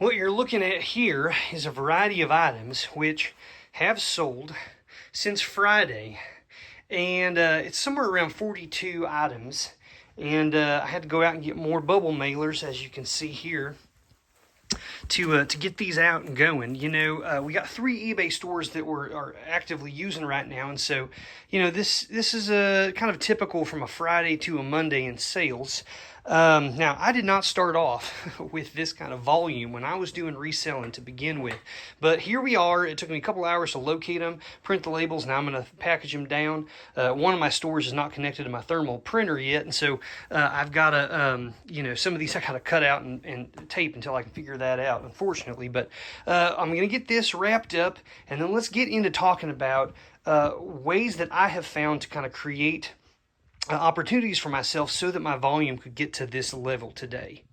What you're looking at here is a variety of items which have sold since Friday, and it's somewhere around 42 items, and I had to go out and get more bubble mailers, as you can see here, to get these out and going. You know, we got 3 eBay stores that are actively using right now, and so, you know, this is a kind of typical from a Friday to a Monday in sales. Now, I did not start off with this kind of volume when I was doing reselling to begin with, but here we are. It took me a couple hours to locate them, print the labels. Now I'm going to package them down. One of my stores is not connected to my thermal printer yet, and so I've got to, you know, some of these I got to cut out and tape until I can figure that out, unfortunately. But I'm going to get this wrapped up, and then let's get into talking about ways that I have found to kind of create opportunities for myself so that my volume could get to this level today.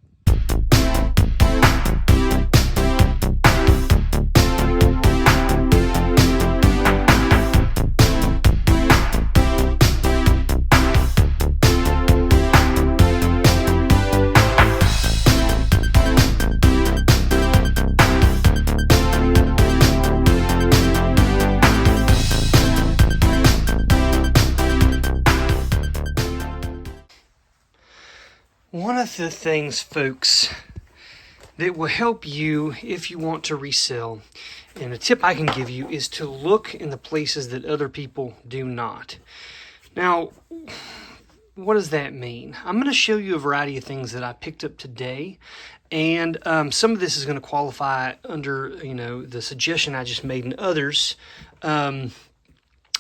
One of the things, folks, that will help you if you want to resell, and a tip I can give you, is to look in the places that other people do not. Now, what does that mean? I'm going to show you a variety of things that I picked up today, and some of this is going to qualify under, you know, the suggestion I just made, and others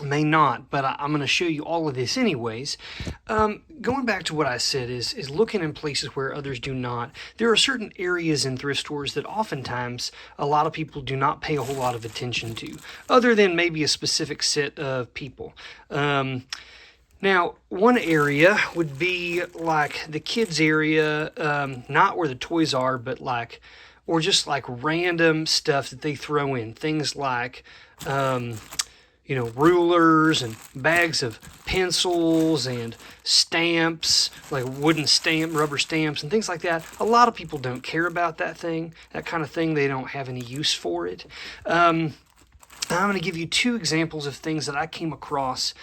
may not, but I'm going to show you all of this anyways. Going back to what I said is looking in places where others do not. There are certain areas in thrift stores that oftentimes a lot of people do not pay a whole lot of attention to, other than maybe a specific set of people. Now, one area would be like the kids area, not where the toys are, but like, or just like random stuff that they throw in. Things like, you know, rulers and bags of pencils and stamps, like wooden rubber stamps and things like that. A lot of people don't care about that kind of thing. They don't have any use for it. I'm going to give you 2 examples of things that I came across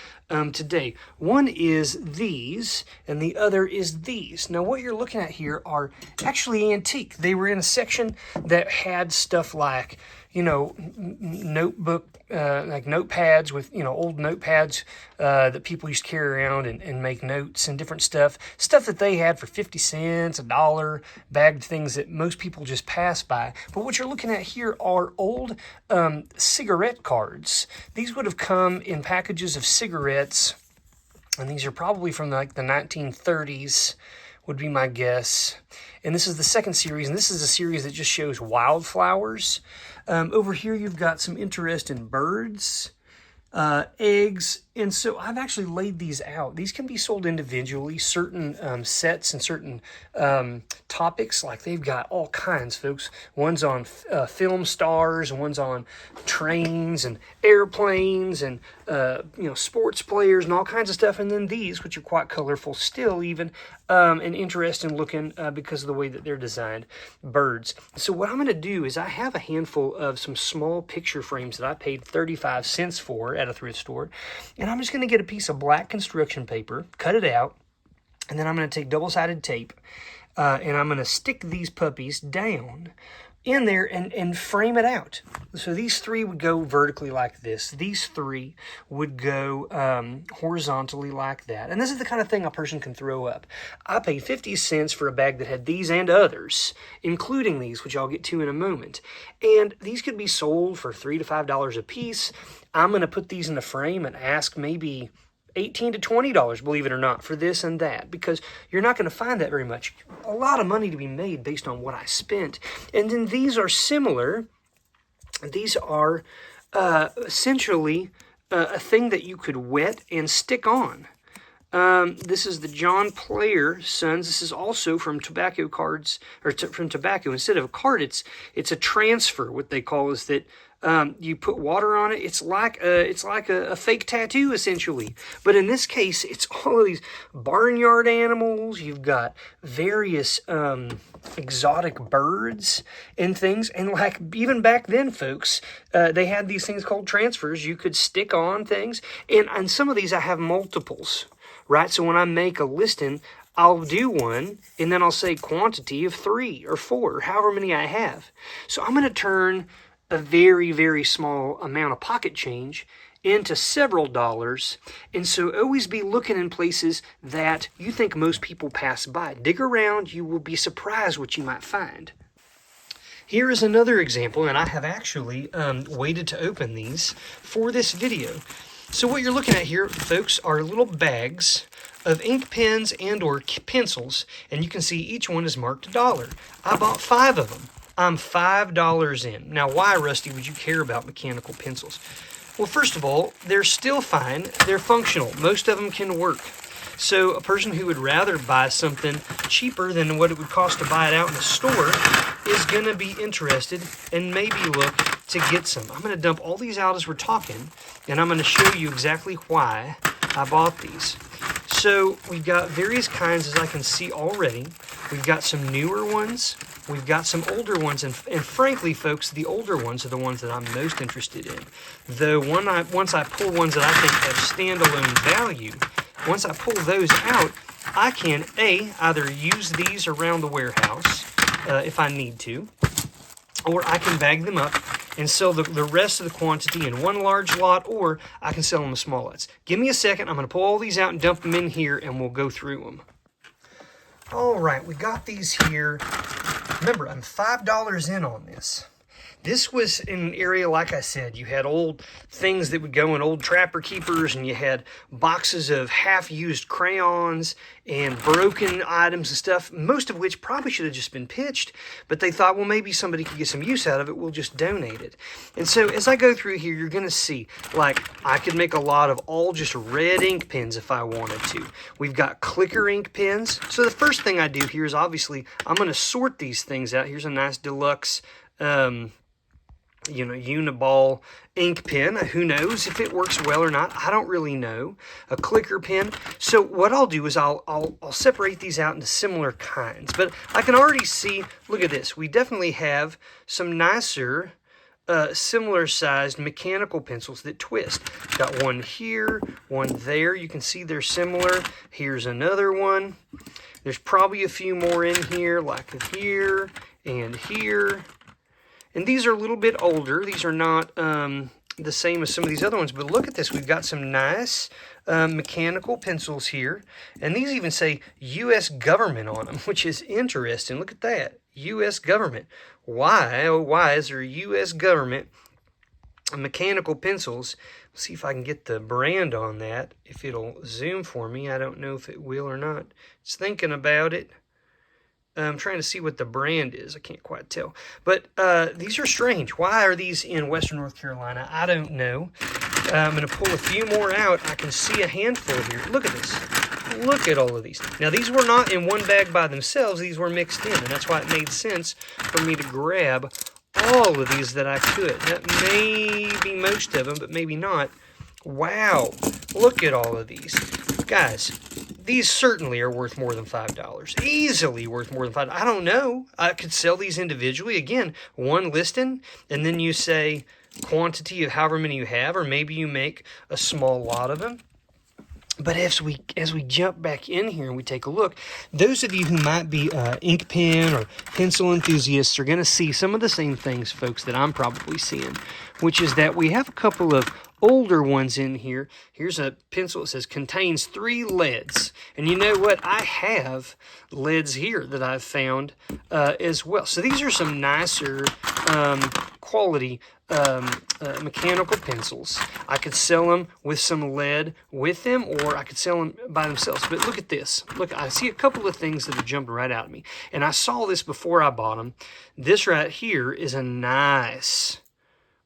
today. One is these, and the other is these. Now, what you're looking at here are actually antique. They were in a section that had stuff like, you know, notebook, like notepads with, you know, old notepads that people used to carry around and make notes and different stuff that they had for 50 cents, $1, bagged things that most people just pass by. But what you're looking at here are old cigarette cards. These would have come in packages of cigarettes, and these are probably from like the 1930s, would be my guess. And this is the second series, and this is a series that just shows wildflowers. Over here you've got some interest in birds, eggs, and so I've actually laid these out. These can be sold individually, certain sets and certain topics. Like they've got all kinds, folks. One's on film stars, and one's on trains and airplanes and you know, sports players and all kinds of stuff. And then these, which are quite colorful still, even and interesting looking because of the way that they're designed, birds. So what I'm going to do is I have a handful of some small picture frames that I paid 35 cents for at a thrift store. And I'm just going to get a piece of black construction paper, cut it out, and then I'm going to take double-sided tape, and I'm going to stick these puppies down in there and frame it out. So these 3 would go vertically like this. These 3 would go horizontally like that. And this is the kind of thing a person can throw up. I paid 50 cents for a bag that had these and others, including these, which I'll get to in a moment. And these could be sold for $3 to $5 a piece. I'm going to put these in a frame and ask maybe $18 to $20, believe it or not, for this and that, because you're not going to find that very much. A lot of money to be made based on what I spent. And then these are similar. These are essentially a thing that you could wet and stick on. This is the John Player Sons. This is also from tobacco cards, or from tobacco. Instead of a card, it's a transfer. What they call is that you put water on it. It's like a fake tattoo, essentially. But in this case, it's all of these barnyard animals. You've got various exotic birds and things. And like even back then, folks, they had these things called transfers. You could stick on things. And some of these I have multiples, right? So when I make a listing, I'll do one, and then I'll say quantity of 3 or 4, or however many I have. So I'm going to turn a very, very small amount of pocket change into several dollars. And so always be looking in places that you think most people pass by. Dig around, you will be surprised what you might find. Here is another example, and I have actually waited to open these for this video. So what you're looking at here, folks, are little bags of ink pens and or pencils, and you can see each one is marked $1. I bought 5 of them. I'm $5 in. Now, why, Rusty, would you care about mechanical pencils? Well, first of all, they're still fine. They're functional. Most of them can work. So a person who would rather buy something cheaper than what it would cost to buy it out in the store is going to be interested and maybe look to get some. I'm going to dump all these out as we're talking, and I'm going to show you exactly why I bought these. So we've got various kinds, as I can see already. We've got some newer ones. We've got some older ones, and frankly, folks, the older ones are the ones that I'm most interested in. Though once I pull ones that I think have standalone value, once I pull those out, I can either use these around the warehouse if I need to, or I can bag them up and sell the rest of the quantity in one large lot, or I can sell them in small lots. Give me a second. I'm going to pull all these out and dump them in here, and we'll go through them. All right, we got these here. Remember, I'm $5 in on this. This was in an area, like I said, you had old things that would go in old trapper keepers, and you had boxes of half-used crayons and broken items and stuff, most of which probably should have just been pitched, but they thought, well, maybe somebody could get some use out of it, we'll just donate it. And so as I go through here, you're going to see, like, I could make a lot of all just red ink pens if I wanted to. We've got clicker ink pens. So the first thing I do here is, obviously, I'm going to sort these things out. Here's a nice deluxe uniball ink pen. Who knows if it works well or not? I don't really know. A clicker pen. So what I'll do is I'll separate these out into similar kinds. But I can already see, look at this. We definitely have some nicer, similar sized mechanical pencils that twist. Got one here, one there. You can see they're similar. Here's another one. There's probably a few more in here, like here and here. And these are a little bit older. These are not the same as some of these other ones. But look at this. We've got some nice mechanical pencils here. And these even say U.S. government on them, which is interesting. Look at that. U.S. government. Why? Oh, why is there U.S. government mechanical pencils? Let's see if I can get the brand on that. If it'll zoom for me. I don't know if it will or not. It's thinking about it. I'm trying to see what the brand is. I can't quite tell. But these are strange. Why are these in Western North Carolina? I don't know. I'm going to pull a few more out. I can see a handful here. Look at this. Look at all of these. Now, these were not in one bag by themselves. These were mixed in, and that's why it made sense for me to grab all of these that I could. That may be most of them, but maybe not. Wow. Look at all of these. Guys, these certainly are worth more than $5. Easily worth more than $5. I don't know. I could sell these individually. Again, one listing, and then you say quantity of however many you have, or maybe you make a small lot of them. But as we jump back in here and we take a look, those of you who might be ink pen or pencil enthusiasts are going to see some of the same things, folks, that I'm probably seeing, which is that we have a couple of older ones in here. Here's a pencil that says contains 3 leads. And you know what? I have leads here that I've found as well. So these are some nicer quality mechanical pencils. I could sell them with some lead with them, or I could sell them by themselves. But look at this. Look, I see a couple of things that have jumped right out at me. And I saw this before I bought them. This right here is a nice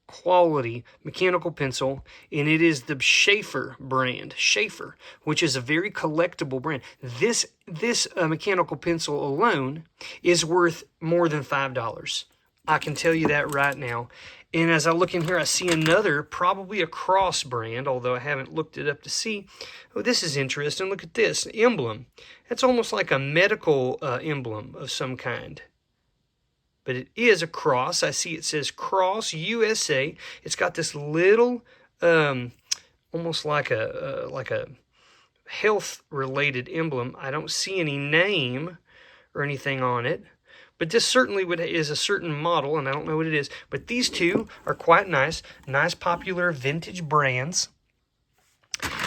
quality mechanical pencil, and it is the Schaefer brand, Schaefer, which is a very collectible brand. This mechanical pencil alone is worth more than $5. I can tell you that right now. And as I look in here, I see another, probably a Cross brand, although I haven't looked it up to see. Oh, this is interesting. Look at this emblem. It's almost like a medical emblem of some kind. But it is a cross. I see it says Cross USA. It's got this little, almost like a health-related emblem. I don't see any name or anything on it. But this certainly is a certain model, and I don't know what it is. But these two are quite nice popular vintage brands.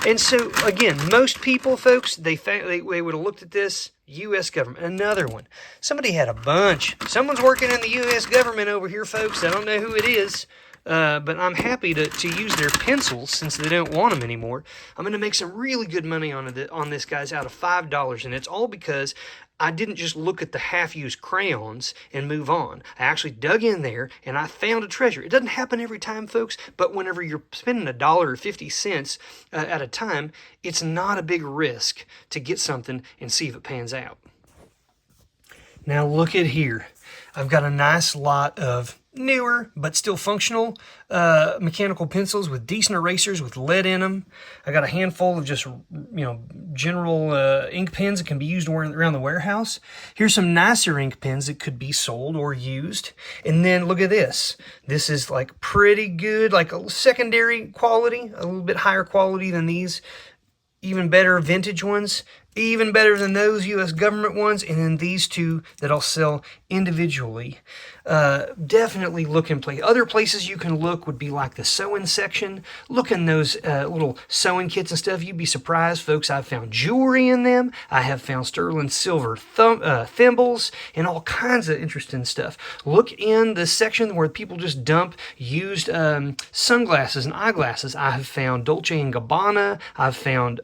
And so, again, most people, folks, they would have looked at this, U.S. government, another one. Somebody had a bunch. Someone's working in the U.S. government over here, folks. I don't know who it is. But I'm happy to use their pencils since they don't want them anymore. I'm going to make some really good money on this, guys, out of $5. And it's all because I didn't just look at the half-used crayons and move on. I actually dug in there and I found a treasure. It doesn't happen every time, folks, but whenever you're spending $1.50 at a time, it's not a big risk to get something and see if it pans out. Now look at here. I've got a nice lot of newer but still functional mechanical pencils with decent erasers with lead in them. I got a handful of just general ink pens that can be used around the warehouse. Here's some nicer ink pens that could be sold or used. And then look at this. This is like pretty good, like a secondary quality, a little bit higher quality than these. Even better vintage ones, even better than those U.S. government ones, and then these two that I'll sell individually. Definitely look in place. Other places you can look would be like the sewing section. Look in those little sewing kits and stuff. You'd be surprised, folks. I've found jewelry in them. I have found sterling silver thimbles and all kinds of interesting stuff. Look in the section where people just dump used sunglasses and eyeglasses. I have found Dolce & Gabbana. I've found...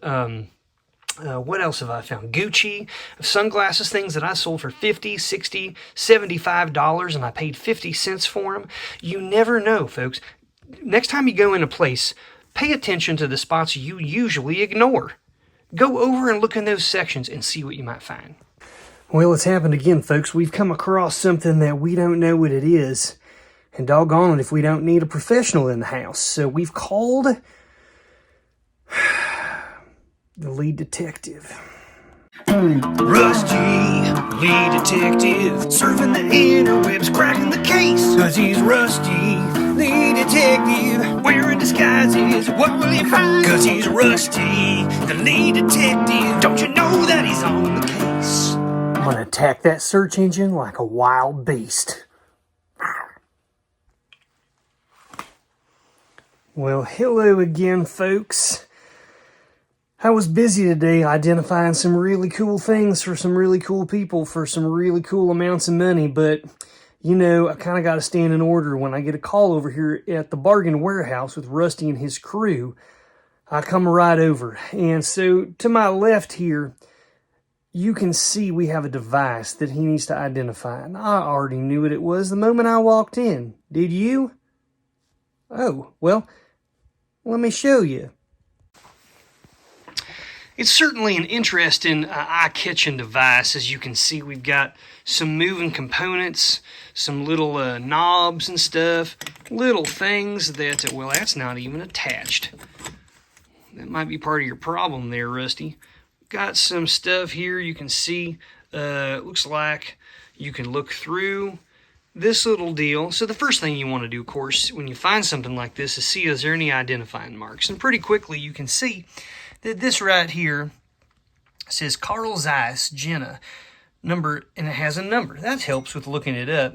what else have I found? Gucci, sunglasses, things that I sold for $50, $60, $75, and I paid 50 cents for them. You never know, folks. Next time you go in a place, pay attention to the spots you usually ignore. Go over and look in those sections and see what you might find. Well, it's happened again, folks. We've come across something that we don't know what it is. And doggone it if we don't need a professional in the house. So we've called... the lead detective. Rusty, lead detective, surfing the interwebs, cracking the case. 'Cause he's Rusty, lead detective, wearing disguises. What will he find? 'Cause he's Rusty, the lead detective. Don't you know that he's on the case? I'm gonna attack that search engine like a wild beast. Well, hello again, folks. I was busy today identifying some really cool things for some really cool people for some really cool amounts of money, but, I kind of got to stand in order. When I get a call over here at the bargain warehouse with Rusty and his crew, I come right over. And so to my left here, you can see we have a device that he needs to identify. And I already knew what it was the moment I walked in. Did you? Oh, well, let me show you. It's certainly an interesting eye-catching device. As you can see, we've got some moving components, some little knobs and stuff, little things that, well, that's not even attached. That might be part of your problem there, Rusty. Got some stuff here you can see. Looks like you can look through this little deal. So the first thing you want to do, of course, when you find something like this is see, is there any identifying marks? And pretty quickly you can see that this right here says Carl Zeiss Jenna number, and it has a number. That helps with looking it up.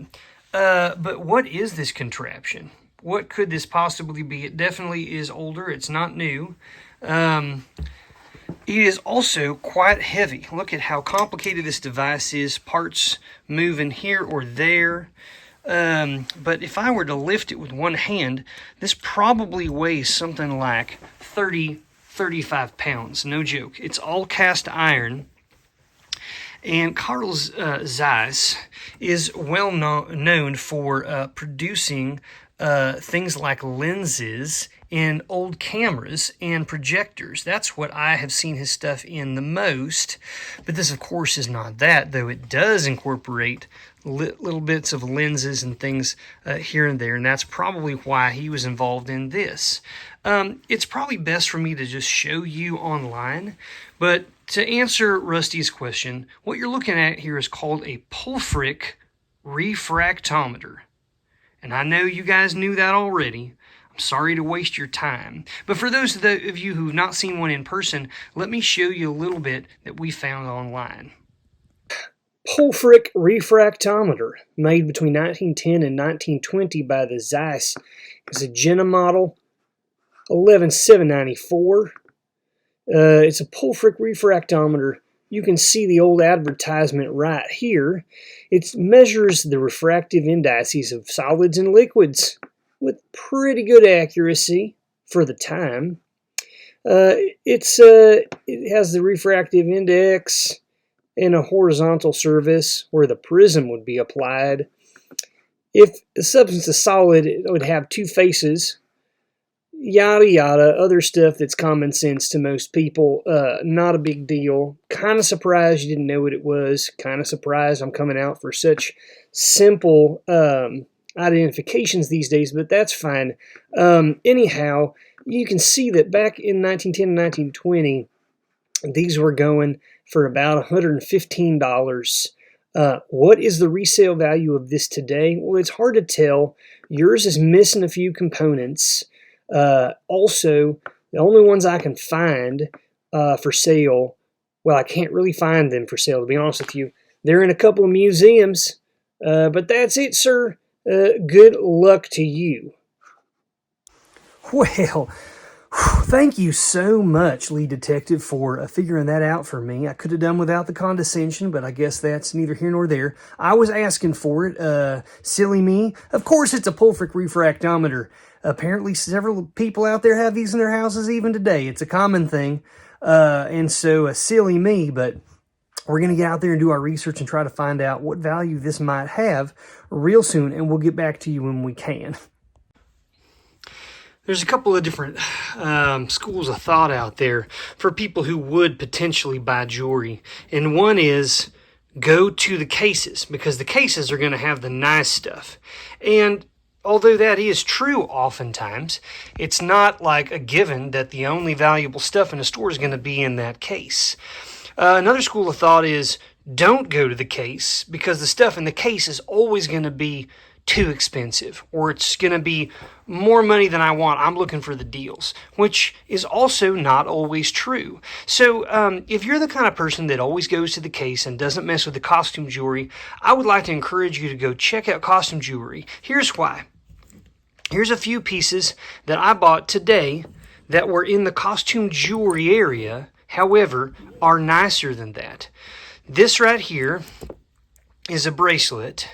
But what is this contraption? What could this possibly be? It definitely is older. It's not new. It is also quite heavy. Look at how complicated this device is. Parts moving here or there. But if I were to lift it with one hand, this probably weighs something like 35 pounds, no joke. It's all cast iron. And Carl Zeiss is well known for producing things like lenses in old cameras and projectors. That's what I have seen his stuff in the most. But this, of course, is not that, though it does incorporate little bits of lenses and things here and there, and that's probably why he was involved in this. It's probably best for me to just show you online, but to answer Rusty's question, what you're looking at here is called a Pulfric refractometer. And I know you guys knew that already. I'm sorry to waste your time. But for those of you who've not seen one in person, let me show you a little bit that we found online. Pulfric refractometer, made between 1910 and 1920 by the Zeiss. It's a Jenna model, 11794. It's a Pulfric refractometer. You can see the old advertisement right here. It measures the refractive indices of solids and liquids with pretty good accuracy for the time. It has the refractive index and a horizontal surface where the prism would be applied. If the substance is solid, it would have two faces. Yada yada, other stuff that's common sense to most people. Not a big deal. Kind of surprised you didn't know what it was. Kind of surprised I'm coming out for such simple identifications these days, but that's fine. Anyhow, you can see that back in 1910 and 1920, these were going for about $115. What is the resale value of this today? Well, it's hard to tell. Yours is missing a few components. Also, the only ones I can find for sale, well, I can't really find them for sale, to be honest with you. They're in a couple of museums, but that's it, sir. Good luck to you. Well, thank you so much, lead detective, for figuring that out for me. I could have done without the condescension, but I guess that's neither here nor there. I was asking for it. Silly me. Of course, it's a Pulfric refractometer. Apparently, several people out there have these in their houses even today. It's a common thing. And so, silly me, but we're going to get out there and do our research and try to find out what value this might have real soon, and we'll get back to you when we can. There's a couple of different schools of thought out there for people who would potentially buy jewelry. And one is go to the cases, because the cases are going to have the nice stuff. And although that is true oftentimes, it's not like a given that the only valuable stuff in a store is going to be in that case. Another school of thought is don't go to the case, because the stuff in the case is always going to be too expensive, or it's going to be more money than I want. I'm looking for the deals, which is also not always true. So if you're the kind of person that always goes to the case and doesn't mess with the costume jewelry, I would like to encourage you to go check out costume jewelry. Here's why. Here's a few pieces that I bought today that were in the costume jewelry area, however, are nicer than that. This right here is a bracelet.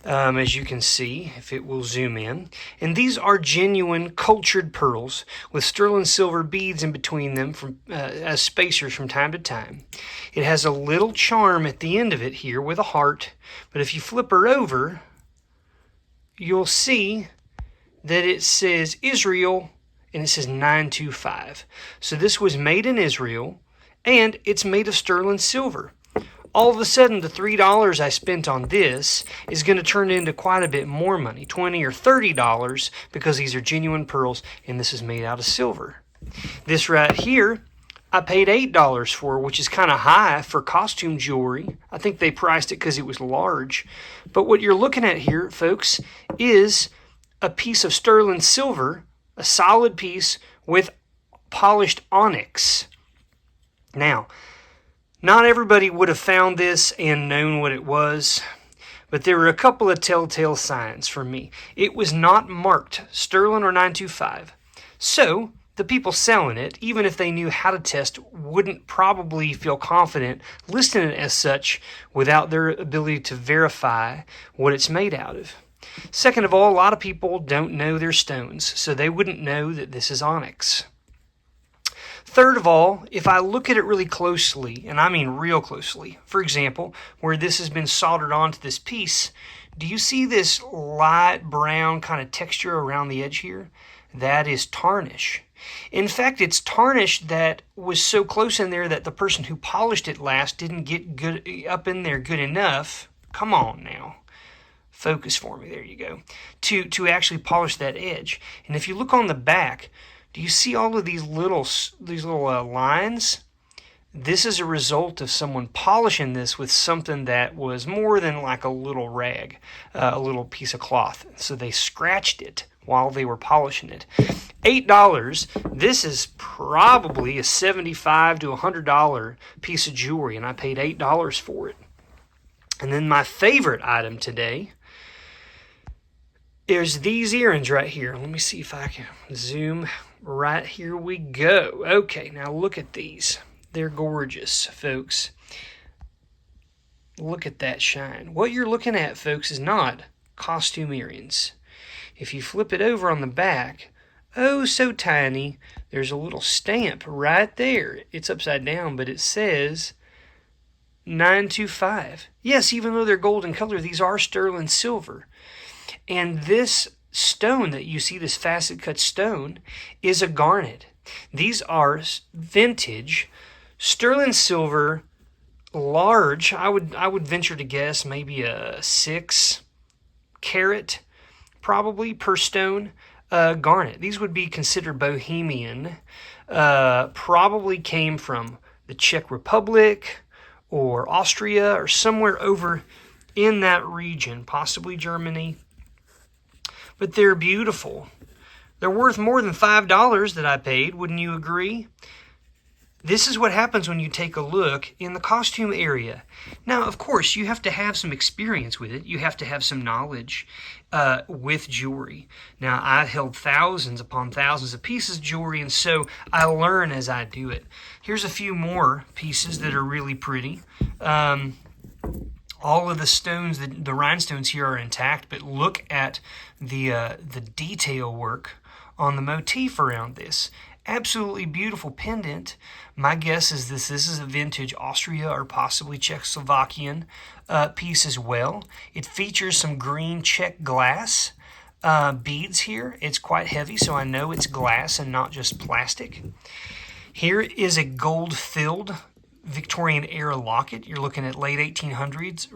As you can see, if it will zoom in. And these are genuine cultured pearls with sterling silver beads in between them as spacers from time to time. It has a little charm at the end of it here with a heart, but if you flip her over, you'll see that it says Israel and it says 925. So this was made in Israel, and it's made of sterling silver. All of a sudden, the $3 I spent on this is going to turn into quite a bit more money, $20 or $30, because these are genuine pearls and this is made out of silver. This right here, I paid $8 for, which is kind of high for costume jewelry. I think they priced it because it was large. But what you're looking at here, folks, is a piece of sterling silver, a solid piece with polished onyx. Now, not everybody would have found this and known what it was, but there were a couple of telltale signs for me. It was not marked sterling or 925. So, the people selling it, even if they knew how to test, wouldn't probably feel confident listing it as such without their ability to verify what it's made out of. Second of all, a lot of people don't know their stones, so they wouldn't know that this is onyx. Third of all, if I look at it really closely, and I mean real closely, for example, where this has been soldered onto this piece, do you see this light brown kind of texture around the edge here? That is tarnish. In fact, it's tarnish that was so close in there that the person who polished it last didn't get good up in there good enough. Come on now. Focus for me. There you go. To actually polish that edge. And if you look on the back, do you see all of these little lines? This is a result of someone polishing this with something that was more than like a little rag, a little piece of cloth. So they scratched it while they were polishing it. $8. This is probably a $75 to $100 piece of jewelry, and I paid $8 for it. And then my favorite item today is these earrings right here. Let me see if I can zoom. Right here we go. Okay, now look at these. They're gorgeous, folks. Look at that shine. What you're looking at, folks, is not costume earrings. If you flip it over on the back, oh so tiny, there's a little stamp right there. It's upside down, but it says 925. Yes, even though they're gold in color, these are sterling silver. And this stone that you see, this facet cut stone, is a garnet. These are vintage sterling silver, large. I would venture to guess maybe a 6 carat probably per stone garnet. These would be considered bohemian. Probably came from the Czech Republic or Austria or somewhere over in that region, possibly Germany. But they're beautiful. They're worth more than $5 that I paid, wouldn't you agree? This is what happens when you take a look in the costume area. Now, of course, you have to have some experience with it. You have to have some knowledge with jewelry. Now, I've held thousands upon thousands of pieces of jewelry, and so I learn as I do it. Here's a few more pieces that are really pretty. All of the stones, the rhinestones here are intact, but look at the detail work on the motif around this. Absolutely beautiful pendant. My guess is this is a vintage Austria or possibly Czechoslovakian piece as well. It features some green Czech glass beads here. It's quite heavy, so I know it's glass and not just plastic. Here is a gold-filled Victorian era locket. You're looking at late 1800s,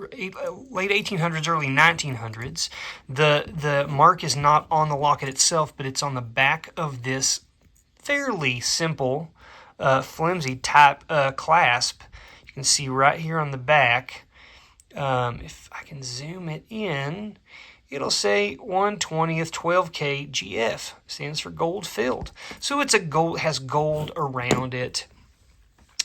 early 1900s. The mark is not on the locket itself, but it's on the back of this fairly simple, flimsy type clasp. You can see right here on the back. If I can zoom it in, it'll say 1/20th 12K GF. Stands for gold filled. So it's has gold around it.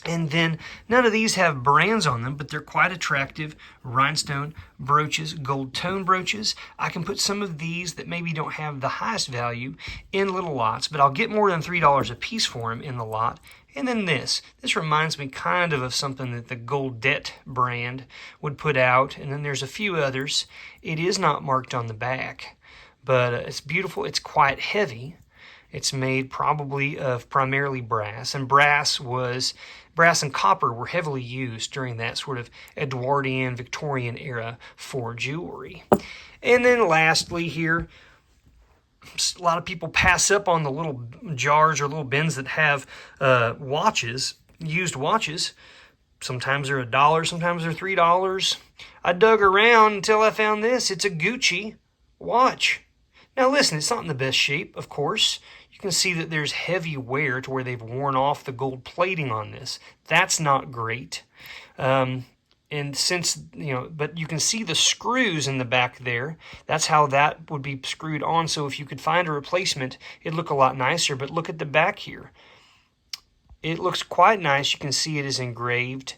And then none of these have brands on them, but they're quite attractive rhinestone brooches, gold tone brooches. I can put some of these that maybe don't have the highest value in little lots, but I'll get more than $3 a piece for them in the lot. And then this reminds me kind of something that the Goldet brand would put out. And then there's a few others. It is not marked on the back, but it's beautiful. It's quite heavy. It's made probably of primarily brass, and brass and copper were heavily used during that sort of Edwardian, Victorian era for jewelry. And then lastly here, a lot of people pass up on the little jars or little bins that have watches, used watches. Sometimes they're $1, sometimes they're $3. I dug around until I found this. It's a Gucci watch. Now listen, it's not in the best shape, of course. You can see that there's heavy wear to where they've worn off the gold plating on this. That's not great. And since, but you can see the screws in the back there. That's how that would be screwed on. So if you could find a replacement, it'd look a lot nicer. But look at the back here. It looks quite nice. You can see it is engraved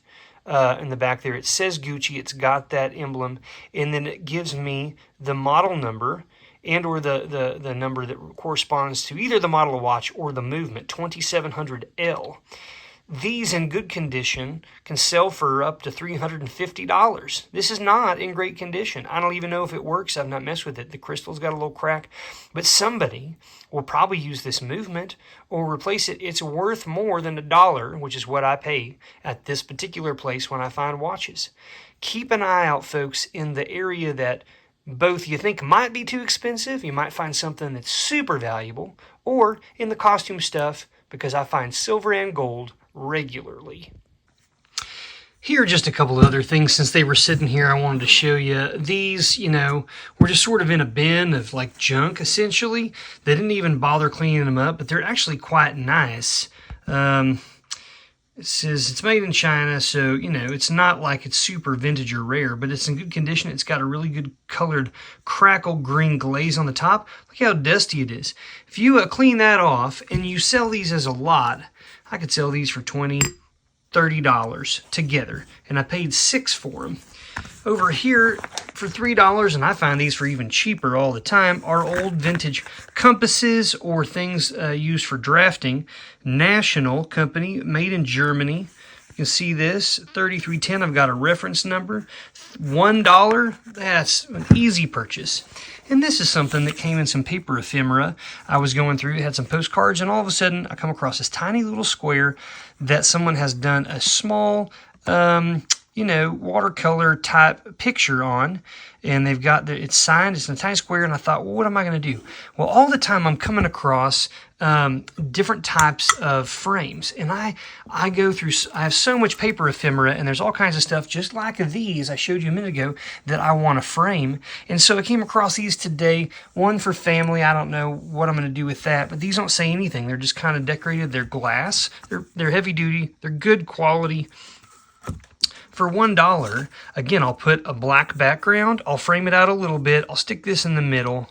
in the back there. It says Gucci. It's got that emblem. And then it gives me the model number and or the number that corresponds to either the model of watch or the movement, 2700L. These in good condition can sell for up to $350. This is not in great condition. I don't even know if it works. I've not messed with it. The crystal's got a little crack. But somebody will probably use this movement or replace it. It's worth more than $1, which is what I pay at this particular place when I find watches. Keep an eye out, folks, in the area that both you think might be too expensive, you might find something that's super valuable, or in the costume stuff, because I find silver and gold regularly. Here are just a couple of other things. Since they were sitting here, I wanted to show you. These, were just sort of in a bin of like junk, essentially. They didn't even bother cleaning them up, but they're actually quite nice. It says it's made in China, so, it's not like it's super vintage or rare, but it's in good condition. It's got a really good colored crackle green glaze on the top. Look how dusty it is. If you clean that off and you sell these as a lot, I could sell these for $20, $30 together, and I paid $6 for them. Over here for $3, and I find these for even cheaper all the time, are old vintage compasses or things used for drafting. National company, made in Germany. You can see this, 3310. I've got a reference number. $1, that's an easy purchase. And this is something that came in some paper ephemera. I was going through, it had some postcards, and all of a sudden I come across this tiny little square that someone has done a small watercolor type picture on, and they've got it's signed. It's in a tiny square, and I thought, well, what am I going to do? Well, all the time I'm coming across different types of frames, and I go through. I have so much paper ephemera, and there's all kinds of stuff just like these I showed you a minute ago that I want to frame. And so I came across these today. One for family. I don't know what I'm going to do with that, but these don't say anything. They're just kind of decorated. They're glass. They're heavy duty. They're good quality. For $1, again, I'll put a black background. I'll frame it out a little bit. I'll stick this in the middle.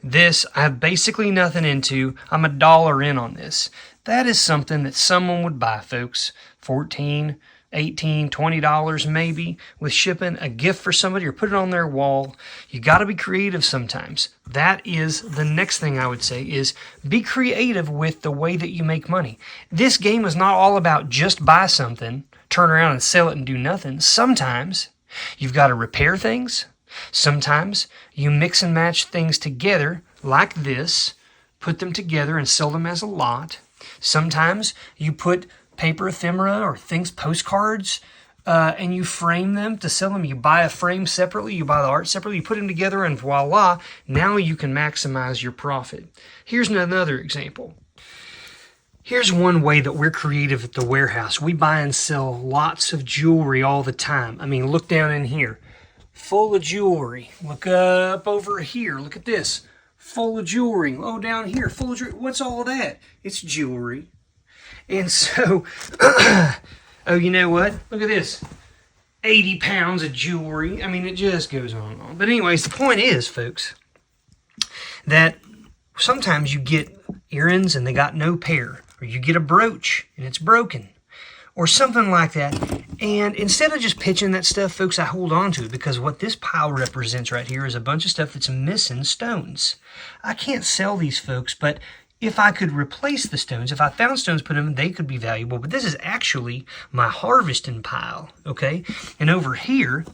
This, I have basically nothing into. I'm $1 in on this. That is something that someone would buy, folks. $14, $18, $20 maybe with shipping, a gift for somebody, or put it on their wall. You got to be creative sometimes. That is the next thing I would say, is be creative with the way that you make money. This game is not all about just buy something, turn around and sell it and do nothing. Sometimes you've got to repair things. Sometimes you mix and match things together like this, put them together and sell them as a lot. Sometimes you put paper ephemera or things, postcards, and you frame them to sell them. You buy a frame separately, you buy the art separately, you put them together, and voila, now you can maximize your profit. Here's another example. Here's one way that we're creative at the warehouse. We buy and sell lots of jewelry all the time. I mean, look down in here. Full of jewelry. Look up over here. Look at this. Full of jewelry. Oh, down here. Full of jewelry. What's all of that? It's jewelry. And so, oh, you know what? Look at this. 80 pounds of jewelry. I mean, it just goes on and on. But anyways, the point is, folks, that sometimes you get earrings and they got no pair. Or you get a brooch and it's broken. Or something like that. And instead of just pitching that stuff, folks, I hold on to it, because what this pile represents right here is a bunch of stuff that's missing stones. I can't sell these, folks, but if I could replace the stones, if I found stones, put them in, they could be valuable. But this is actually my harvesting pile, okay? And over here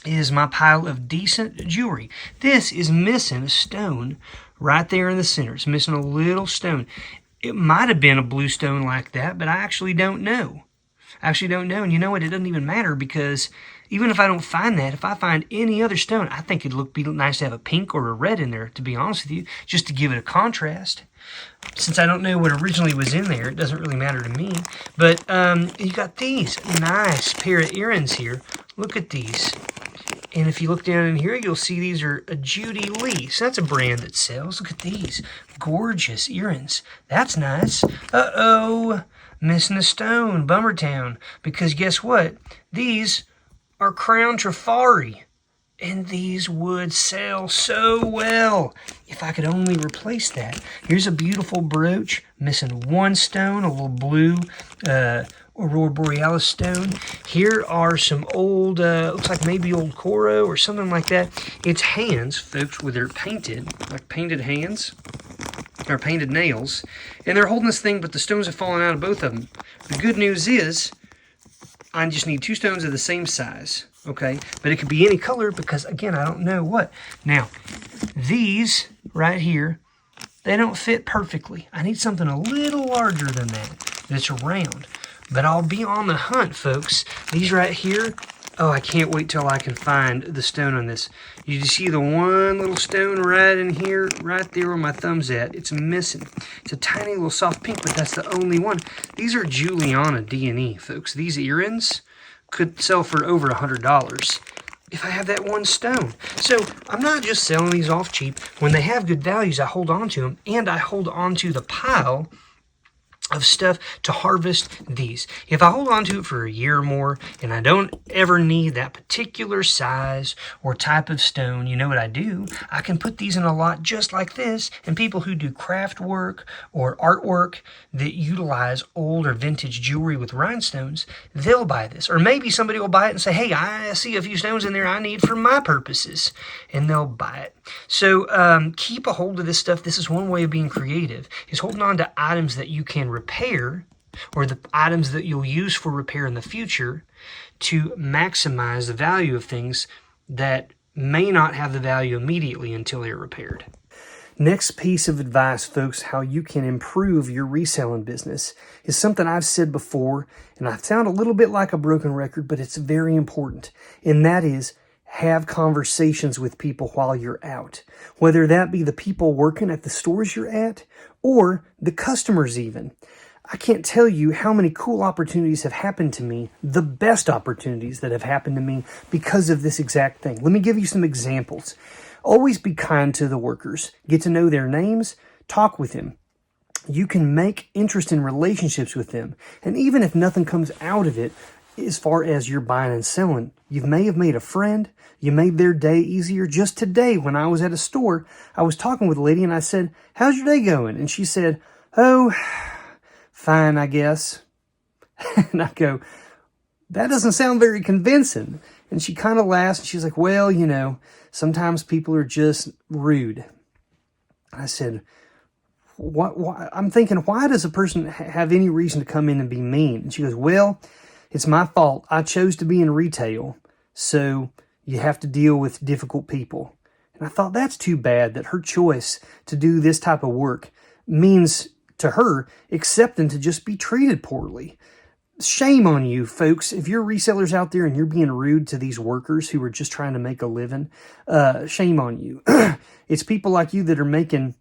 is my pile of decent jewelry. This is missing a stone right there in the center. It's missing a little stone. It might have been a blue stone like that, but I actually don't know. And you know what? It doesn't even matter, because even if I don't find that, if I find any other stone, I think it'd be nice to have a pink or a red in there, to be honest with you, just to give it a contrast. Since I don't know what originally was in there, it doesn't really matter to me. But you got these nice pair of earrings here. Look at these. And if you look down in here, you'll see these are a Judy Lee. So that's a brand that sells. Look at these. Gorgeous earrings. That's nice. Uh-oh. Missing a stone. Bummer town. Because guess what? These are Crown Trifari. And these would sell so well if I could only replace that. Here's a beautiful brooch. Missing one stone. A little blue Aurora Borealis stone. Here are some old, looks like maybe old Coro or something like that. It's hands, folks, where they're painted, like painted hands. or painted nails, and they're holding this thing, but the stones have fallen out of both of them. The good news is I just need 2 stones of the same size, okay? But it could be any color because, again, I don't know what. Now, these right here, they don't fit perfectly. I need something a little larger than that that's round. But I'll be on the hunt, folks. These right here, oh, I can't wait till I can find the stone on this. You see the one little stone right in here, right there where my thumb's at? It's missing. It's a tiny little soft pink, but that's the only one. These are Juliana D&E, folks. These earrings could sell for over $100 if I have that one stone. So I'm not just selling these off cheap. When they have good values, I hold on to them, and I hold on to the pile of stuff to harvest these. If I hold on to it for a year or more and I don't ever need that particular size or type of stone, you know what I do? I can put these in a lot just like this, and people who do craft work or artwork that utilize old or vintage jewelry with rhinestones, they'll buy this. Or maybe somebody will buy it and say, hey, I see a few stones in there I need for my purposes, and they'll buy it. So keep a hold of this stuff. This is one way of being creative, is holding on to items that you can repair, or the items that you'll use for repair in the future, to maximize the value of things that may not have the value immediately until they're repaired. Next piece of advice, folks, how you can improve your reselling business is something I've said before, and I sound a little bit like a broken record, but it's very important, and that is have conversations with people while you're out, whether that be the people working at the stores you're at or the customers even. I can't tell you how many cool opportunities have happened to me, the best opportunities that have happened to me because of this exact thing. Let me give you some examples. Always be kind to the workers. Get to know their names. Talk with them. You can make interesting relationships with them. And even if nothing comes out of it, as far as you're buying and selling, you may have made a friend. You made their day easier. Just today, when I was at a store, I was talking with a lady and I said, how's your day going? And she said, oh, fine, I guess. And I go, that doesn't sound very convincing. And she kind of laughs and she's like, well, you know, sometimes people are just rude. I said, what? I'm thinking, why does a person have any reason to come in and be mean? And she goes, well, it's my fault. I chose to be in retail, so you have to deal with difficult people. And I thought, that's too bad that her choice to do this type of work means to her accepting to just be treated poorly. Shame on you, folks. If you're resellers out there and you're being rude to these workers who are just trying to make a living, shame on you. It's people like you that are making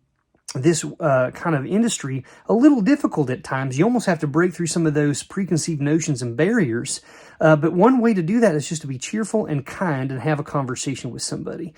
this kind of industry a little difficult at times. You almost have to break through some of those preconceived notions and barriers. But one way to do that is just to be cheerful and kind and have a conversation with somebody.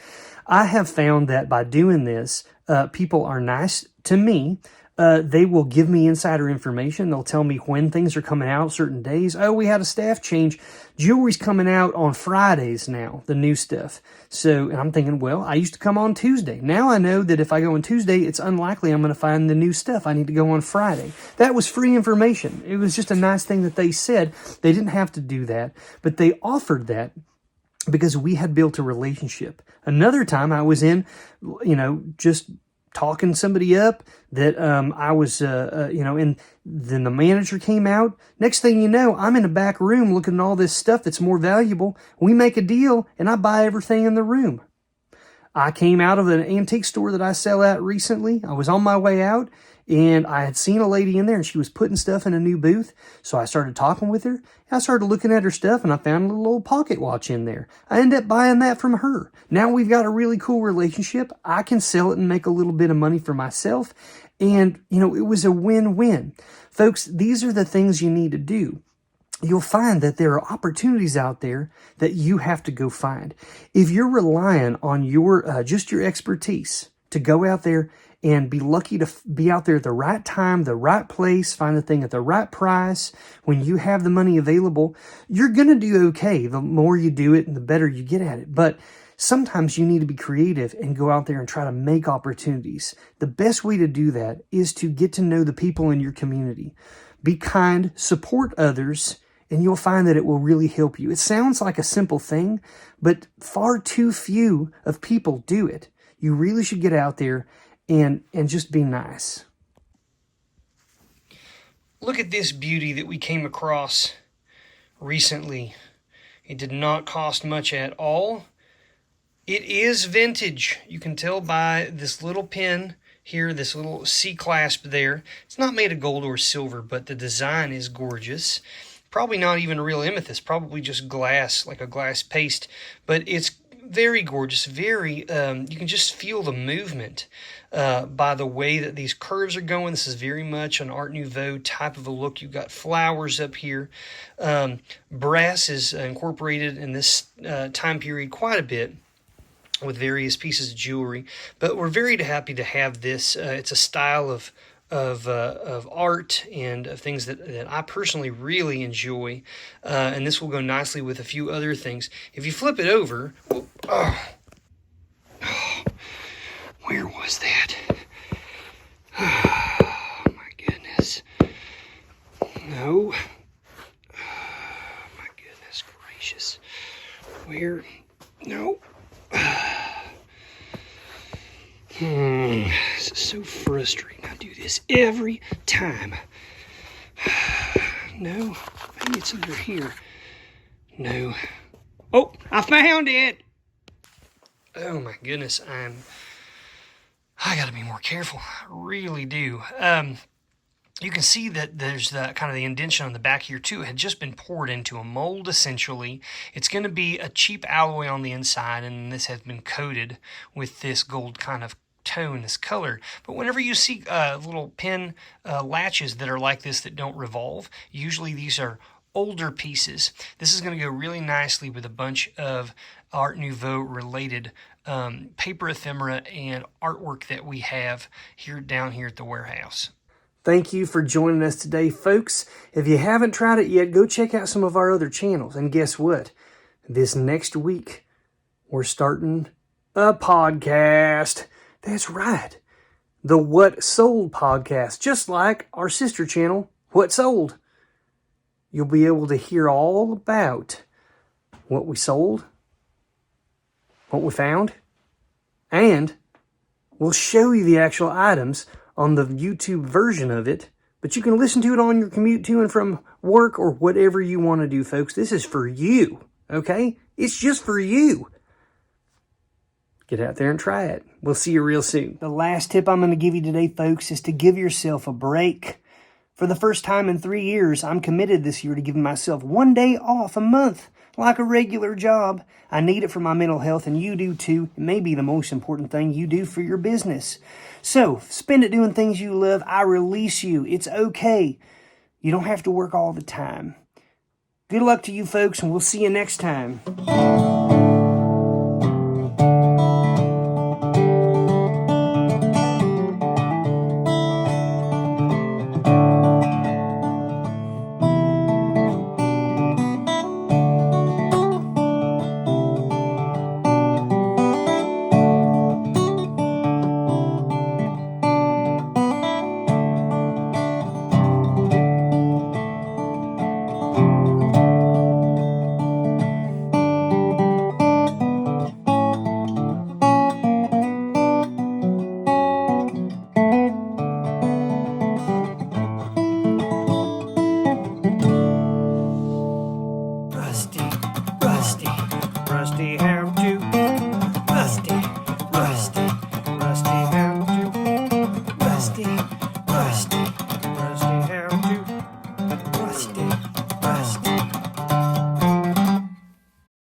I have found that by doing this, people are nice to me. They will give me insider information. They'll tell me when things are coming out certain days. Oh, we had a staff change. Jewelry's coming out on Fridays now, the new stuff. So, and I'm thinking, well, I used to come on Tuesday. Now I know that if I go on Tuesday, it's unlikely I'm going to find the new stuff. I need to go on Friday. That was free information. It was just a nice thing that they said. They didn't have to do that, but they offered that because we had built a relationship. Another time I was in, just talking somebody up that I was, and then the manager came out. Next thing you know, I'm in a back room looking at all this stuff that's more valuable. We make a deal, and I buy everything in the room. I came out of an antique store that I sell at recently. I was on my way out, and I had seen a lady in there, and she was putting stuff in a new booth. So I started talking with her. I started looking at her stuff, and I found a little old pocket watch in there. I ended up buying that from her. Now we've got a really cool relationship. I can sell it and make a little bit of money for myself. And, it was a win-win. Folks, these are the things you need to do. You'll find that there are opportunities out there that you have to go find. If you're relying on your just your expertise to go out there and be lucky to be out there at the right time, the right place, find the thing at the right price, when you have the money available, you're going to do okay. The more you do it and the better you get at it. But sometimes you need to be creative and go out there and try to make opportunities. The best way to do that is to get to know the people in your community. Be kind, support others, and you'll find that it will really help you. It sounds like a simple thing, but far too few of people do it. You really should get out there and just be nice. Look at this beauty that we came across recently. It did not cost much at all. It is vintage. You can tell by this little pin here, this little C-clasp there. It's not made of gold or silver, but the design is gorgeous. Probably not even real amethyst, probably just glass, like a glass paste. But it's very gorgeous, very, you can just feel the movement by the way that these curves are going. This is very much an Art Nouveau type of a look. You've got flowers up here. Brass is incorporated in this time period quite a bit, with various pieces of jewelry, but we're very happy to have this. It's a style of art and of things that I personally really enjoy, and this will go nicely with a few other things. If you flip it over, where was that? Oh my goodness! No, my goodness gracious! Where? No. This is so frustrating. I do this every time. No, maybe it's under here. No. Oh, I found it. Oh my goodness, I gotta be more careful. I really do. You can see that there's the kind of the indentation on the back here too. It had just been poured into a mold essentially. It's going to be a cheap alloy on the inside, and this has been coated with this gold kind of tone, this color. But whenever you see little pin latches that are like this that don't revolve, usually these are older pieces. This is going to go really nicely with a bunch of Art Nouveau related paper ephemera and artwork that we have down here at the warehouse. Thank you for joining us today, folks. If you haven't tried it yet, go check out some of our other channels. And guess what? This next week, we're starting a podcast. That's right. The What Sold podcast, just like our sister channel, What Sold. You'll be able to hear all about what we sold, what we found, and we'll show you the actual items on the YouTube version of it, but you can listen to it on your commute to and from work or whatever you want to do, folks. This is for you, okay? It's just for you. Get out there and try it. We'll see you real soon. The last tip I'm going to give you today, folks, is to give yourself a break. For the first time in 3 years, I'm committed this year to giving myself 1 day off a month, like a regular job. I need it for my mental health, and you do too. It may be the most important thing you do for your business. So, spend it doing things you love. I release you. It's okay. You don't have to work all the time. Good luck to you folks, and we'll see you next time.